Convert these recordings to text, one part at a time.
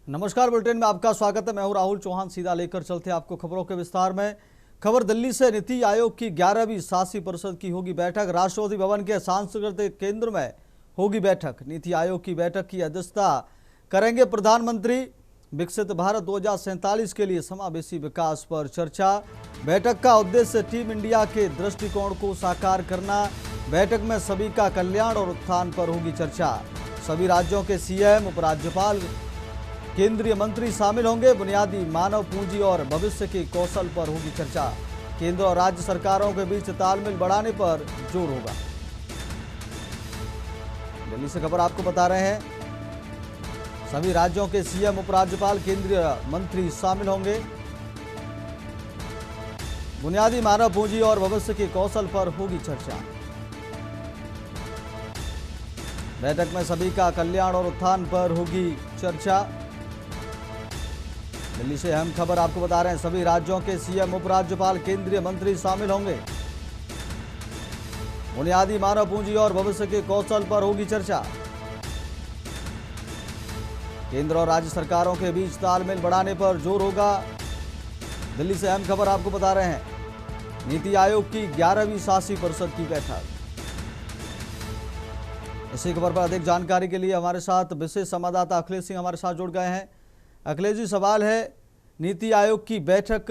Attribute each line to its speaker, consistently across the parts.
Speaker 1: नमस्कार, बुलेटिन में आपका स्वागत है। मैं हूं राहुल चौहान। सीधा लेकर चलते हैं आपको खबरों के विस्तार में। खबर दिल्ली से। नीति आयोग की 11वीं शासी परिषद की होगी बैठक। राष्ट्रपति भवन के सांस्कृतिक केंद्र में होगी बैठक। नीति आयोग की बैठक की अध्यक्षता करेंगे प्रधानमंत्री। विकसित भारत 2047 के लिए समावेशी विकास पर चर्चा। बैठक का उद्देश्य टीम इंडिया के दृष्टिकोण को साकार करना। बैठक में सभी का कल्याण और उत्थान पर होगी चर्चा। सभी राज्यों के सीएम, उपराज्यपाल, केंद्रीय मंत्री शामिल होंगे। बुनियादी मानव पूंजी और भविष्य के कौशल पर होगी चर्चा। केंद्र और राज्य सरकारों के बीच तालमेल बढ़ाने पर जोर होगा। दिल्ली से खबर आपको बता रहे हैं, सभी राज्यों के सीएम, उपराज्यपाल, केंद्रीय मंत्री शामिल होंगे। बुनियादी मानव पूंजी और भविष्य के कौशल पर होगी चर्चा। बैठक में सभी का कल्याण और उत्थान पर होगी चर्चा। दिल्ली से अहम खबर आपको बता रहे हैं, सभी राज्यों के सीएम, उपराज्यपाल, केंद्रीय मंत्री शामिल होंगे। बुनियादी मानव पूंजी और भविष्य के कौशल पर होगी चर्चा। केंद्र और राज्य सरकारों के बीच तालमेल बढ़ाने पर जोर होगा। दिल्ली से अहम खबर आपको बता रहे हैं, नीति आयोग की 11वीं शासी परिषद की बैठक। इसी खबर पर अधिक जानकारी के लिए हमारे साथ विशेष संवाददाता अखिलेश सिंह हमारे साथ जुड़ गए हैं। अखिलेश जी, सवाल है, नीति आयोग की बैठक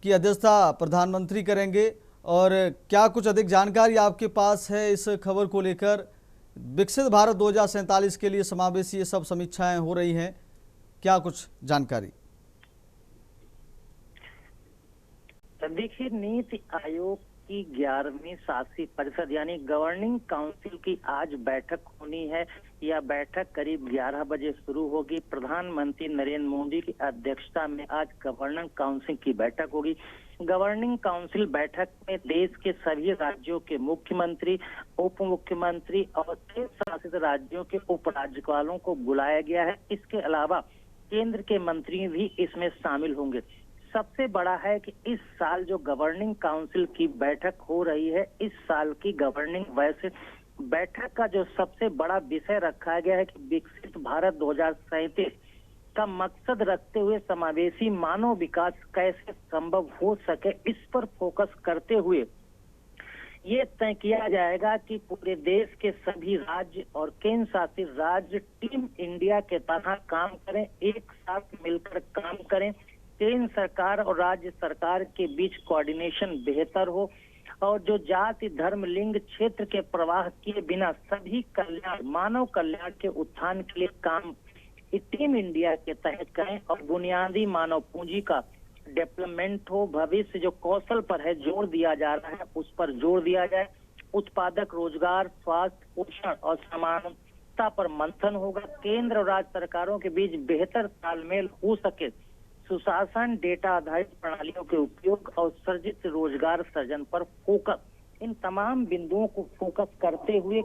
Speaker 1: की अध्यक्षता प्रधानमंत्री करेंगे और क्या कुछ अधिक जानकारी आपके पास है इस खबर को लेकर? विकसित भारत 2047 के लिए समावेशी ये सब समीक्षाएं हो रही हैं, क्या कुछ जानकारी?
Speaker 2: देखिए, नीति आयोग की 11वीं शासी परिषद यानी गवर्निंग काउंसिल की आज बैठक होनी है। यह बैठक करीब 11 बजे शुरू होगी। प्रधानमंत्री नरेंद्र मोदी की अध्यक्षता में आज गवर्निंग काउंसिल की बैठक होगी। गवर्निंग काउंसिल बैठक में देश के सभी राज्यों के मुख्यमंत्री, उप मुख्यमंत्री और केंद्र शासित राज्यों के उपराज्यपालों को बुलाया गया है। इसके अलावा केंद्र के मंत्री भी इसमें शामिल होंगे। सबसे बड़ा है कि इस साल जो गवर्निंग काउंसिल की बैठक हो रही है, इस साल की गवर्निंग वैसे बैठक का जो सबसे बड़ा विषय रखा गया है कि विकसित भारत 2047 का मकसद रखते हुए समावेशी मानव विकास कैसे संभव हो सके, इस पर फोकस करते हुए ये तय किया जाएगा कि पूरे देश के सभी राज्य और केंद्र शासित राज्य टीम इंडिया के तरह काम करें, एक साथ मिलकर काम करें। केंद्र सरकार और राज्य सरकार के बीच कोऑर्डिनेशन बेहतर हो और जो जाति, धर्म, लिंग, क्षेत्र के प्रवाह किए बिना सभी कल्याण, मानव कल्याण के उत्थान के लिए काम टीम इंडिया के तहत करें और बुनियादी मानव पूंजी का डेवलपमेंट हो। भविष्य जो कौशल पर है जोर दिया जा रहा है, उस पर जोर दिया जाए। उत्पादक रोजगार, स्वास्थ्य, पोषण और समानता पर मंथन होगा। केंद्र और राज्य सरकारों के बीच बेहतर तालमेल हो सके। सुशासन, डेटा आधारित प्रणालियों के उपयोग और सर्जित रोजगार सृजन पर फोकस, इन तमाम बिंदुओं को फोकस करते हुए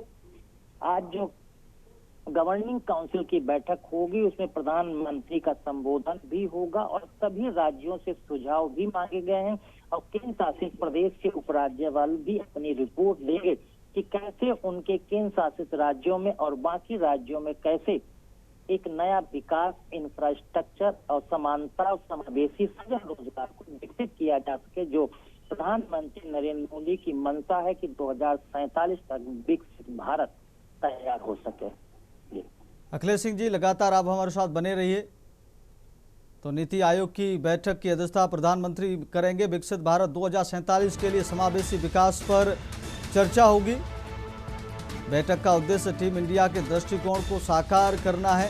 Speaker 2: आज जो गवर्निंग काउंसिल की बैठक होगी उसमें प्रधानमंत्री का संबोधन भी होगा और सभी राज्यों से सुझाव भी मांगे गए हैं और केंद्र शासित प्रदेश के उपराज्यपाल भी अपनी रिपोर्ट देंगे कि कैसे उनके केंद्र शासित राज्यों में और बाकी राज्यों में कैसे एक नया विकास, इंफ्रास्ट्रक्चर और समानता और समावेशी सजन रोजगार को विकसित किया जा सके, जो प्रधानमंत्री नरेंद्र मोदी की मंशा है कि 2047 तक विकसित भारत तैयार हो सके।
Speaker 1: अखिलेश सिंह जी, लगातार आप हमारे साथ बने रहिए। तो नीति आयोग की बैठक की अध्यक्षता प्रधानमंत्री करेंगे। विकसित भारत 2047 के लिए समावेशी विकास पर चर्चा होगी। बैठक का उद्देश्य टीम इंडिया के दृष्टिकोण को साकार करना है।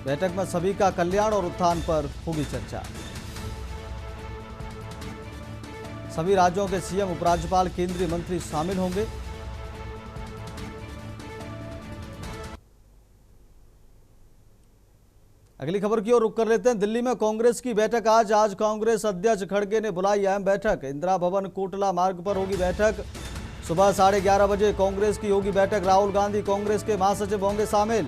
Speaker 1: बैठक में सभी का कल्याण और उत्थान पर होगी चर्चा। सभी राज्यों के सीएम, उपराज्यपाल, केंद्रीय मंत्री शामिल होंगे। अगली खबर की ओर रुख कर लेते हैं। दिल्ली में कांग्रेस की बैठक आज कांग्रेस अध्यक्ष खड़गे ने बुलाई अहम बैठक। इंदिरा भवन कोटला मार्ग पर होगी बैठक। सुबह 11:30 बजे कांग्रेस की होगी बैठक। राहुल गांधी कांग्रेस के महासचिव होंगे शामिल।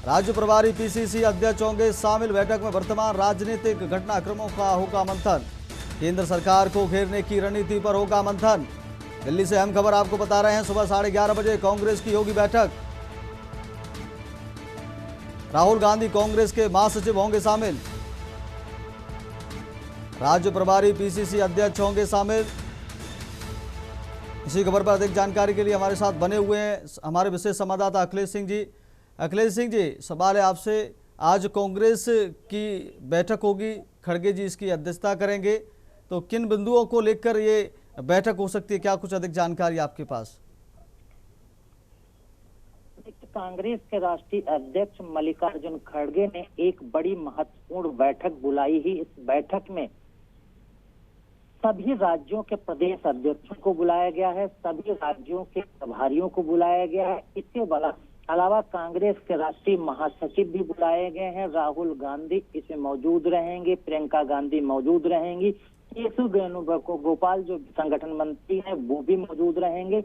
Speaker 1: राज्य प्रभारी पीसीसी अध्यक्ष होंगे शामिल। बैठक में वर्तमान राजनीतिक घटनाक्रमों का होगा मंथन। केंद्र सरकार को घेरने की रणनीति पर होगा मंथन। दिल्ली से अहम खबर आपको बता रहे हैं, सुबह 11:30 बजे कांग्रेस की होगी बैठक। राहुल गांधी कांग्रेस के महासचिव होंगे शामिल। राज्य प्रभारी पीसीसी अध्यक्ष होंगे शामिल। इसी खबर पर अधिक जानकारी के लिए हमारे साथ बने हुए हैं हमारे विशेष संवाददाता अखिलेश सिंह जी। अखिलेश सिंह जी, सवाल है आपसे, आज कांग्रेस की बैठक होगी, खड़गे जी इसकी अध्यक्षता करेंगे, तो किन बिंदुओं को लेकर ये बैठक हो सकती है, क्या कुछ अधिक जानकारी आपके पास?
Speaker 2: कांग्रेस के राष्ट्रीय अध्यक्ष मल्लिकार्जुन खड़गे ने एक बड़ी महत्वपूर्ण बैठक बुलाई ही। इस बैठक में सभी राज्यों के प्रदेश अध्यक्षों को बुलाया गया है, सभी राज्यों के प्रभारियों को बुलाया गया है। इसके अलावा कांग्रेस के राष्ट्रीय महासचिव भी बुलाए गए हैं। राहुल गांधी इसमें मौजूद रहेंगे, प्रियंका गांधी मौजूद रहेंगी, केशव वेणुगोपाल जो संगठन मंत्री हैं वो भी मौजूद रहेंगे।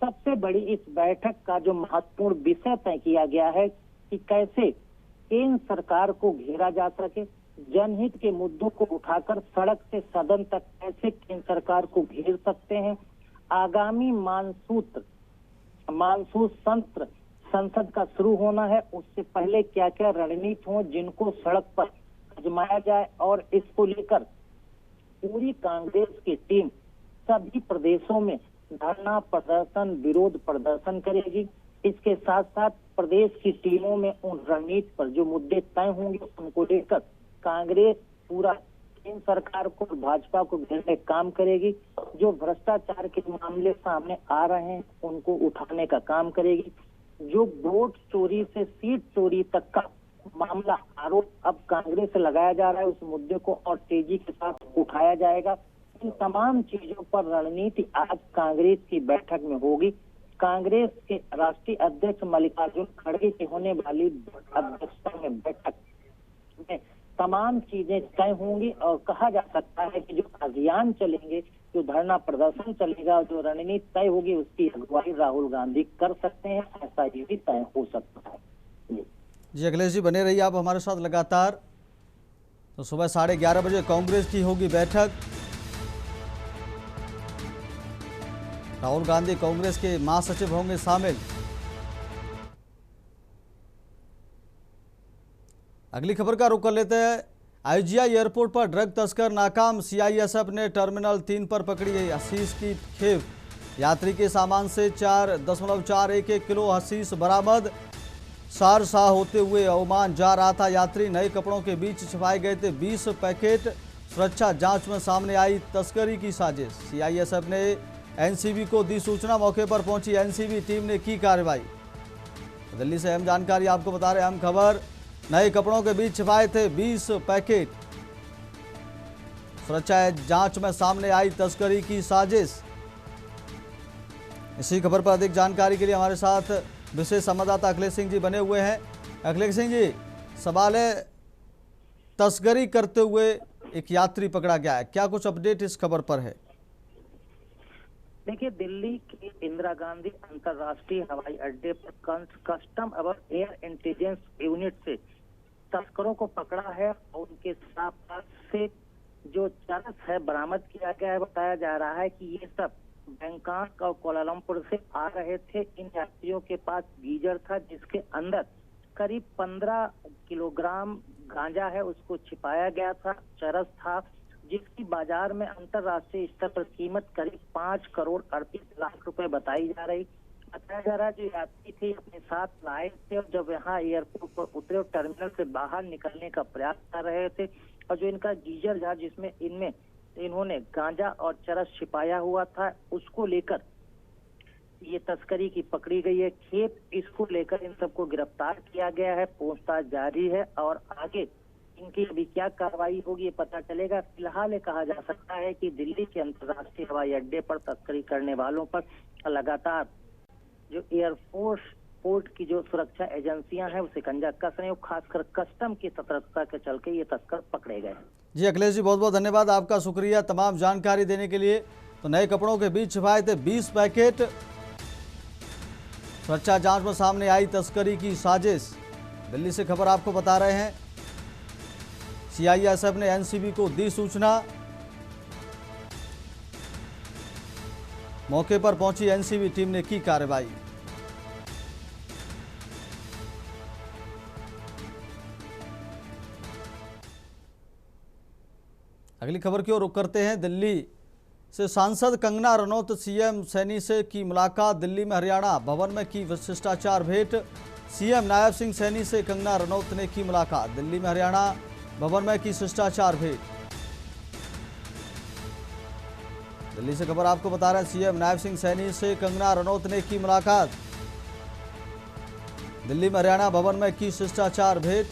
Speaker 2: सबसे बड़ी इस बैठक का जो महत्वपूर्ण विषय तय किया गया है कि कैसे केंद्र सरकार को घेरा जा सके, जनहित के मुद्दों को उठाकर सड़क से सदन तक कैसे केंद्र सरकार को घेर सकते हैं, आगामी मानसून सत्र संसद का शुरू होना है, उससे पहले क्या क्या रणनीति हो जिनको सड़क पर आजमाया जाए, और इसको लेकर पूरी कांग्रेस की टीम सभी प्रदेशों में धरना प्रदर्शन, विरोध प्रदर्शन करेगी। इसके साथ साथ प्रदेश की टीमों में उन रणनीति पर जो मुद्दे तय होंगे उनको लेकर कांग्रेस पूरा केंद्र सरकार को, भाजपा को घेरने का काम करेगी। जो भ्रष्टाचार के मामले सामने आ रहे हैं उनको उठाने का काम करेगी। जो वोट चोरी से सीट चोरी तक का मामला, आरोप अब कांग्रेस से लगाया जा रहा है, उस मुद्दे को और तेजी के साथ उठाया जाएगा। इन तमाम चीजों पर रणनीति आज कांग्रेस की बैठक में होगी। कांग्रेस के राष्ट्रीय अध्यक्ष मल्लिकार्जुन खड़गे की होने वाली अध्यक्षता में बैठक में तमाम चीजें तय होंगी और कहा जा सकता है कि जो अभियान चलेंगे, जो धरना प्रदर्शन चलेगा, जो रणनीति तय होगी उसकी अगुवाई राहुल गांधी कर सकते हैं, ऐसा ये भी तय हो सकता है।
Speaker 1: जी अखिलेश जी, बने रहिए आप हमारे साथ लगातार। तो सुबह 11:30 बजे कांग्रेस की होगी बैठक। राहुल गांधी कांग्रेस के महासचिव होंगे शामिल। अगली खबर का रुख कर लेते हैं। आईजीआई एयरपोर्ट पर ड्रग तस्कर नाकाम, सीआईएसएफ ने टर्मिनल 3 पर पकड़ी है हशीश की खेप। यात्री के सामान से 4.411 किलो हशीश बरामद। सारसाह होते हुए ओमान जा रहा था यात्री, नए कपड़ों के बीच छिपाए गए थे 20 पैकेट। सुरक्षा जांच में सामने आई तस्करी की साजिश। सीआईएसएफ ने एनसीबी को दी सूचना, मौके पर पहुंची एनसीबी टीम ने की कार्रवाई। दिल्ली से अहम जानकारी आपको बता रहे हैं, अहम खबर, नए कपड़ों के बीच छिपाए थे 20 पैकेट। सुरक्षा जांच में सामने आई तस्करी की साजिश। इसी खबर पर अधिक जानकारी के लिए हमारे साथ विशेष संवाददाता अखिलेश सिंह जी बने हुए हैं। अखिलेश सिंह जी, सवाल है, तस्करी करते हुए एक यात्री पकड़ा गया है, क्या कुछ अपडेट इस खबर पर है?
Speaker 2: देखिए, दिल्ली के इंदिरा गांधी अंतर्राष्ट्रीय हवाई अड्डे पर कस्टम एवं एयर इंटेलिजेंस यूनिट से तस्करों को पकड़ा है और उनके साथ से जो चरस है बरामद किया गया है। बताया जा रहा है कि ये सब बैंकॉक और कोलालमपुर से आ रहे थे। इन यात्रियों के पास गीजर था जिसके अंदर करीब 15 किलोग्राम गांजा है, उसको छिपाया गया था। चरस था जिसकी बाजार में अंतर्राष्ट्रीय स्तर पर कीमत करीब 5 करोड़ 38 लाख रुपए बताई जा रही। बताया जा रहा है जो यात्री थे अपने साथ लाए थे और जब यहाँ एयरपोर्ट पर उतरे और टर्मिनल से बाहर निकलने का प्रयास कर रहे थे, और जो इनका गीजर था जिसमें इन्होंने गांजा और चरस छिपाया हुआ था, उसको लेकर ये तस्करी की पकड़ी गई है खेप। इसको लेकर इन सबको गिरफ्तार किया गया है, पूछताछ जारी है और आगे इनकी अभी क्या कार्रवाई होगी ये पता चलेगा। फिलहाल ये कहा जा सकता है कि दिल्ली के अंतर्राष्ट्रीय हवाई अड्डे पर तस्करी करने वालों पर लगातार जो एयरफोर्स पोर्ट की जो सुरक्षा एजेंसियां हैं वो शिकंजा कस रही हैं, खासकर कस्टम की सतर्कता के चलते ये तस्कर पकड़े गए।
Speaker 1: जी अखिलेश जी, बहुत बहुत धन्यवाद आपका, शुक्रिया तमाम जानकारी देने के लिए। तो नए कपड़ों के बीच छिपाए थे 20 पैकेट। सुरक्षा जांच में सामने आई तस्करी की साजिश। दिल्ली से खबर आपको बता रहे हैं। सीआईएसएफ ने एनसीबी को दी सूचना, मौके पर पहुंची एनसीबी टीम ने की कार्रवाई। अगली खबर की ओर रुख करते हैं। दिल्ली से सांसद कंगना रनौत सीएम सैनी से की मुलाकात। दिल्ली में हरियाणा भवन में की शिष्टाचार भेंट। सीएम नायब सिंह सैनी से कंगना रनौत ने की मुलाकात। दिल्ली में हरियाणा भवन में की शिष्टाचार भेंट। दिल्ली से खबर आपको बता रहे हैं, सीएम नायब सिंह सैनी से कंगना रनौत ने की मुलाकात। दिल्ली में हरियाणा भवन में की शिष्टाचार भेंट।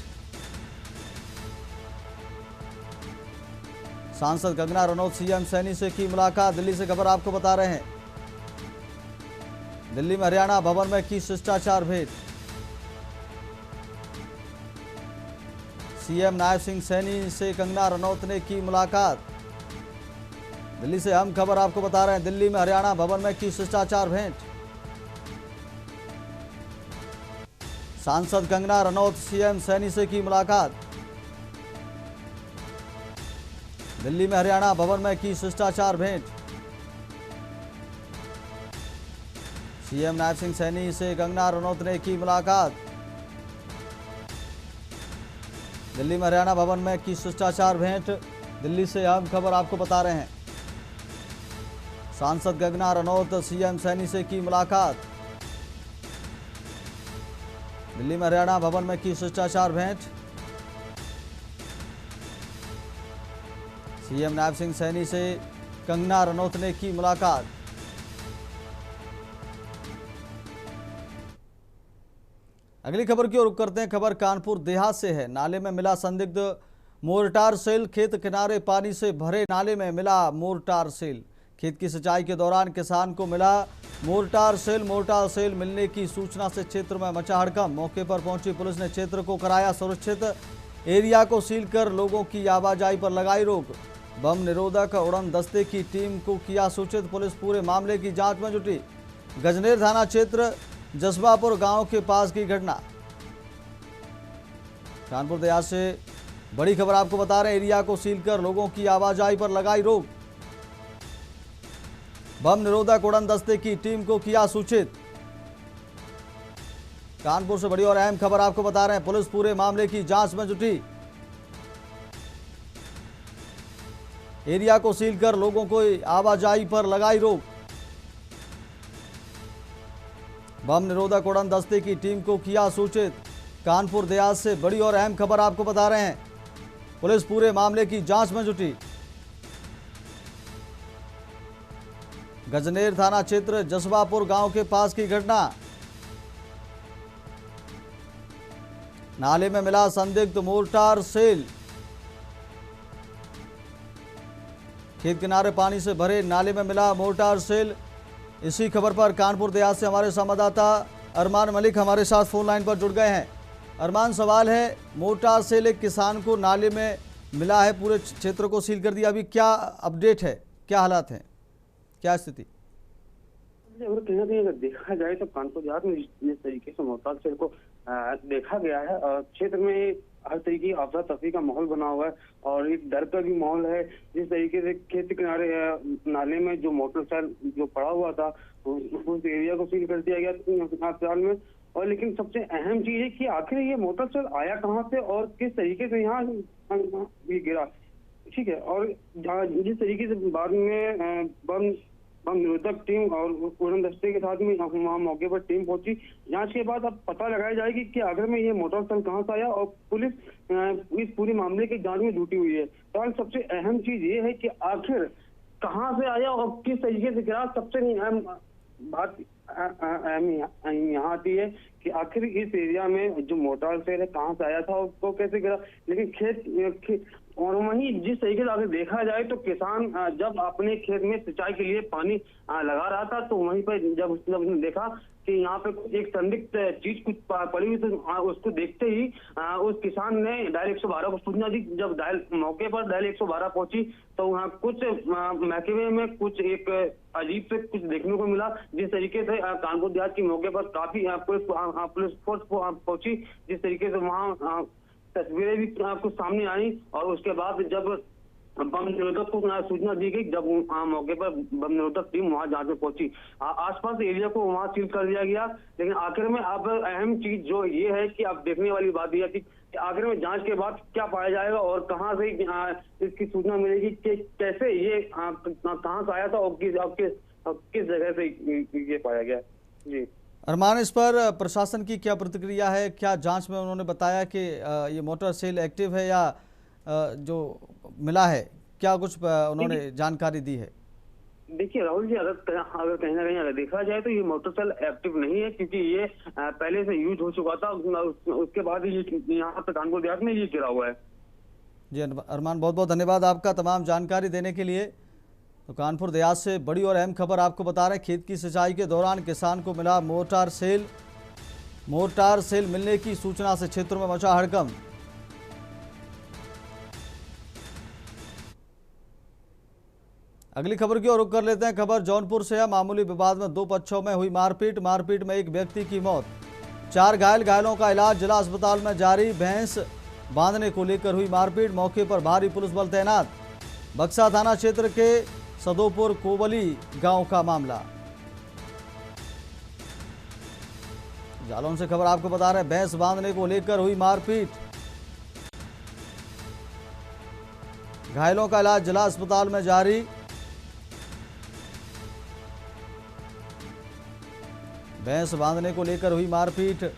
Speaker 1: सांसद कंगना रनौत सीएम सैनी से की मुलाकात। दिल्ली से खबर आपको बता रहे हैं, दिल्ली में हरियाणा भवन में की शिष्टाचार भेंट। सीएम नायब सिंह सैनी से कंगना रनौत ने की मुलाकात। दिल्ली से हम खबर आपको बता रहे हैं, दिल्ली में हरियाणा भवन में की शिष्टाचार भेंट। सांसद कंगना रनौत सीएम सैनी से की मुलाकात। दिल्ली में हरियाणा भवन में की शिष्टाचार भेंट। सीएम नायब सिंह सैनी से कंगना रनौत ने की मुलाकात। दिल्ली में हरियाणा भवन में की शिष्टाचार भेंट। दिल्ली से हम खबर आपको बता रहे हैं, सांसद कंगना रनौत सीएम सैनी से की मुलाकात। दिल्ली में हरियाणा भवन में की शिष्टाचार भेंट। सीएम नायब सिंह सैनी से कंगना रनौत ने की मुलाकात। अगली खबर की ओर रुख करते हैं। खबर कानपुर देहात से है। नाले में मिला संदिग्ध मोर्टार सेल। खेत किनारे पानी से भरे नाले में मिला मोर्टार सेल। खेत की सिंचाई के दौरान किसान को मिला मोर्टार सेल। मोर्टार सेल मिलने की सूचना से क्षेत्र में मचा हड़कंप। मौके पर पहुंची पुलिस ने क्षेत्र को कराया सुरक्षित। एरिया को सील कर लोगों की आवाजाही पर लगाई रोक। बम निरोधक उड़न दस्ते की टीम को किया सूचित। पुलिस पूरे मामले की जांच में जुटी। गजनेर थाना क्षेत्र जसबापुर गांव के पास की घटना। कानपुर देहात से बड़ी खबर आपको बता रहे हैं, एरिया को सील कर लोगों की आवाजाही पर लगाई रोक। बम निरोधक उड़न दस्ते की टीम को किया सूचित। कानपुर से बड़ी और अहम खबर आपको बता रहे हैं, पुलिस पूरे मामले की जांच में जुटी। एरिया को सील कर लोगों को आवाजाही पर लगाई रोक। बम निरोधक उड़न दस्ते की टीम को किया सूचित। कानपुर देहात से बड़ी और अहम खबर आपको बता रहे हैं, पुलिस पूरे मामले की जांच में जुटी। गजनेर थाना क्षेत्र जसबापुर गांव के पास की घटना। नाले में मिला संदिग्ध मोर्टार सेल। खेत किनारे पानी से भरे नाले में मिला मोर्टार सेल। इसी खबर पर कानपुर देहात से हमारे संवाददाता अरमान मलिक हमारे साथ फोन लाइन पर जुड़ गए हैं। अरमान, सवाल है, मोर्टार सेल एक किसान को नाले में मिला है, पूरे क्षेत्र को सील कर दिया, अभी क्या अपडेट है, क्या हालात हैं, क्या स्थिति?
Speaker 3: अगर कहीं ना कहीं अगर देखा जाए तो कानपुर देहात में जिस तरीके से मोर्टार सेल को देखा गया है, क्षेत्र में हर तरीके की अफरा तफरी का माहौल बना हुआ है और एक डर का भी माहौल है। जिस तरीके से खेत किनारे नाले में जो मोटर सेल जो पड़ा हुआ था उस एरिया को सील कर दिया गया फिलहाल में। और लेकिन सबसे अहम चीज है कि आखिर ये मोटर सेल आया कहाँ से और किस तरीके से यहाँ ये गिरा, ठीक है। और जिस तरीके से बाद में बम निरोधक टीम और उड़न दस्ते के साथ में वहाँ मौके पर टीम पहुंची। जांच के बाद अब पता लगाया जाएगी कि आखिर में ये मोटर सेल कहाँ से आया और पुलिस इस पूरे मामले की जांच में जुटी हुई है। तो सबसे अहम चीज ये है कि आखिर कहाँ से आया और किस तरीके से गिरा। सबसे अहम बात यहाँ आती है कि आखिर इस एरिया में जो मोटर सेल है कहाँ से आया था और वो कैसे गिरा। लेकिन खेत और वहीं जिस तरीके से अगर देखा जाए तो किसान जब अपने खेत में सिंचाई के लिए पानी लगा रहा था तो वहीं पर जब उसने देखा कि यहाँ पे एक संदिग्ध चीज कुछ पड़ी हुई, तो उसको देखते ही उस किसान ने डायल 112 को सूचना दी। जब मौके पर डायल 112 पहुंची तो वहाँ कुछ महकमे में कुछ एक अजीब से कुछ देखने को मिला। जिस तरीके से कानपुर देहात की मौके पर काफी पुलिस फोर्स पहुंची, जिस तरीके से वहाँ तस्वीरें भी आपको सामने आई। और उसके बाद जब बम निरोधक को सूचना दी गई। जब मौके पर बम निरोधक टीम वहां जांच में पहुंची, आसपास एरिया को वहां सील कर दिया गया। लेकिन आखिर में अब अहम चीज जो ये है कि अब देखने वाली बात यह है कि आखिर में जांच के बाद क्या पाया जाएगा और कहां से इसकी सूचना मिलेगी कि कैसे ये कहां से आया था और किस जगह से ये पाया गया। जी
Speaker 1: अरमान, इस पर प्रशासन की क्या प्रतिक्रिया है? क्या जांच में उन्होंने बताया कि ये मोटर सेल एक्टिव है या जो मिला है, क्या कुछ उन्होंने जानकारी दी है?
Speaker 3: देखिए राहुल जी, अगर कहीं ना कहीं अगर देखा जाए तो ये मोटर सेल एक्टिव नहीं है, क्योंकि ये पहले से यूज हो चुका था। उसके बाद ही यहाँ पे कानपुर देहात में ये गिरा हुआ है।
Speaker 1: जी अरमान, बहुत बहुत धन्यवाद आपका तमाम जानकारी देने के लिए। तो कानपुर देहात से बड़ी और अहम खबर आपको बता रहे हैं। खेत की सिंचाई के दौरान किसान को मिला मोर्टार सेल मिलने की सूचना से क्षेत्र में मचा हड़कंप। अगली खबर की ओर रुख कर लेते हैं। खबर जौनपुर से है। मामूली विवाद में 2 पक्षों में हुई मारपीट में एक व्यक्ति की मौत, 4 घायलों का इलाज जिला अस्पताल में जारी। भैंस बांधने को लेकर हुई मारपीट, मौके पर भारी पुलिस बल तैनात। बक्सा थाना क्षेत्र के सदोपुर कोबली गांव का मामला। जालौन से खबर आपको बता रहे हैं। भैंस बांधने को लेकर हुई मारपीट, घायलों का इलाज जिला अस्पताल में जारी। भैंस बांधने को लेकर हुई मारपीट,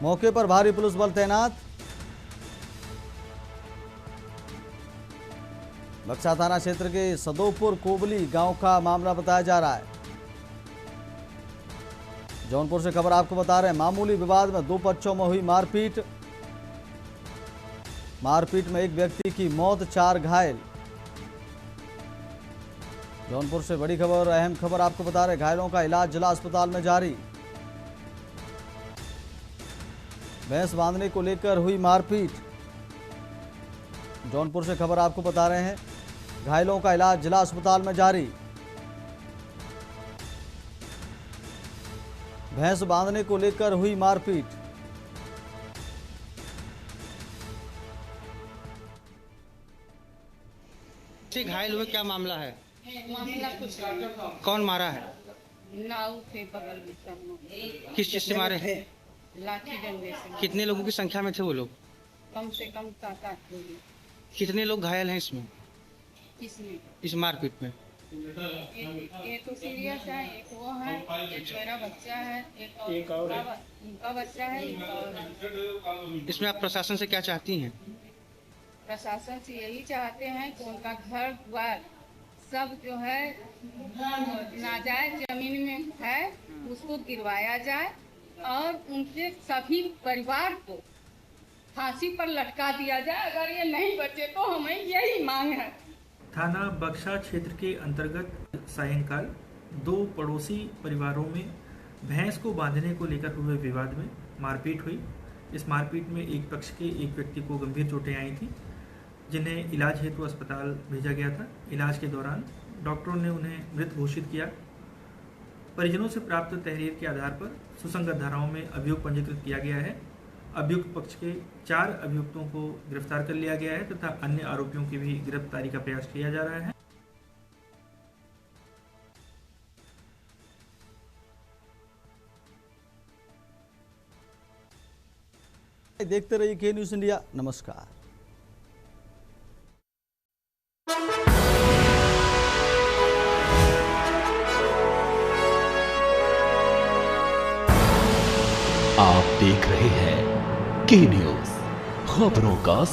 Speaker 1: मौके पर भारी पुलिस बल तैनात। बक्सा थाना क्षेत्र के सदोपुर कोबली गांव का मामला बताया जा रहा है। जौनपुर से खबर आपको बता रहे हैं। मामूली विवाद में 2 पक्षों में हुई मारपीट में एक व्यक्ति की मौत, 4 घायल। जौनपुर से बड़ी खबर, अहम खबर आपको बता रहे हैं। घायलों का इलाज जिला अस्पताल में जारी। भैंस बांधने को लेकर हुई मारपीट। जौनपुर से खबर आपको बता रहे हैं। घायलों का इलाज जिला अस्पताल में जारी। भैंस बांधने को लेकर हुई मारपीट।
Speaker 4: घायल हुए, क्या मामला है?
Speaker 5: मामला कुछ
Speaker 4: कौन मारा है?
Speaker 5: नाव थे बगल में सब लोग।
Speaker 4: किस चीज से मारे हैं?
Speaker 5: लाठी डंडे से।
Speaker 4: कितने लोगों की संख्या में थे वो लोग?
Speaker 5: कम से कम 7-8 लोग।
Speaker 4: कितने लोग घायल हैं इसमें,
Speaker 5: किसमें?
Speaker 4: इस मारपीट में?
Speaker 5: एक तो सीरियस है, एक वो है, एक मेरा बच्चा है, एक और उनका बच्चा है, एक और है।
Speaker 4: इसमें आप प्रशासन से क्या चाहती हैं?
Speaker 5: प्रशासन से यही चाहते हैं कि उनका घर द्वार सब जो है नाजायज जमीन में है उसको गिरवाया जाए और उनके सभी परिवार को फांसी पर लटका दिया जाए। अगर ये नहीं बचे तो हमें यही मांग है।
Speaker 6: थाना बक्सा क्षेत्र के अंतर्गत सायंकाल 2 पड़ोसी परिवारों में भैंस को बांधने को लेकर हुए विवाद में मारपीट हुई। इस मारपीट में एक पक्ष के एक व्यक्ति को गंभीर चोटें आई थी, जिन्हें इलाज हेतु अस्पताल भेजा गया था। इलाज के दौरान डॉक्टरों ने उन्हें मृत घोषित किया। परिजनों से प्राप्त तहरीर के आधार पर सुसंगत धाराओं में अभियोग पंजीकृत किया गया है। अभियुक्त पक्ष के 4 अभियुक्तों को गिरफ्तार कर लिया गया है तथा अन्य आरोपियों की भी गिरफ्तारी का प्रयास किया जा रहा है।
Speaker 1: देखते रहिए के न्यूज़ इंडिया। नमस्कार।
Speaker 7: आप देख रहे हैं के न्यूज़, खबरों का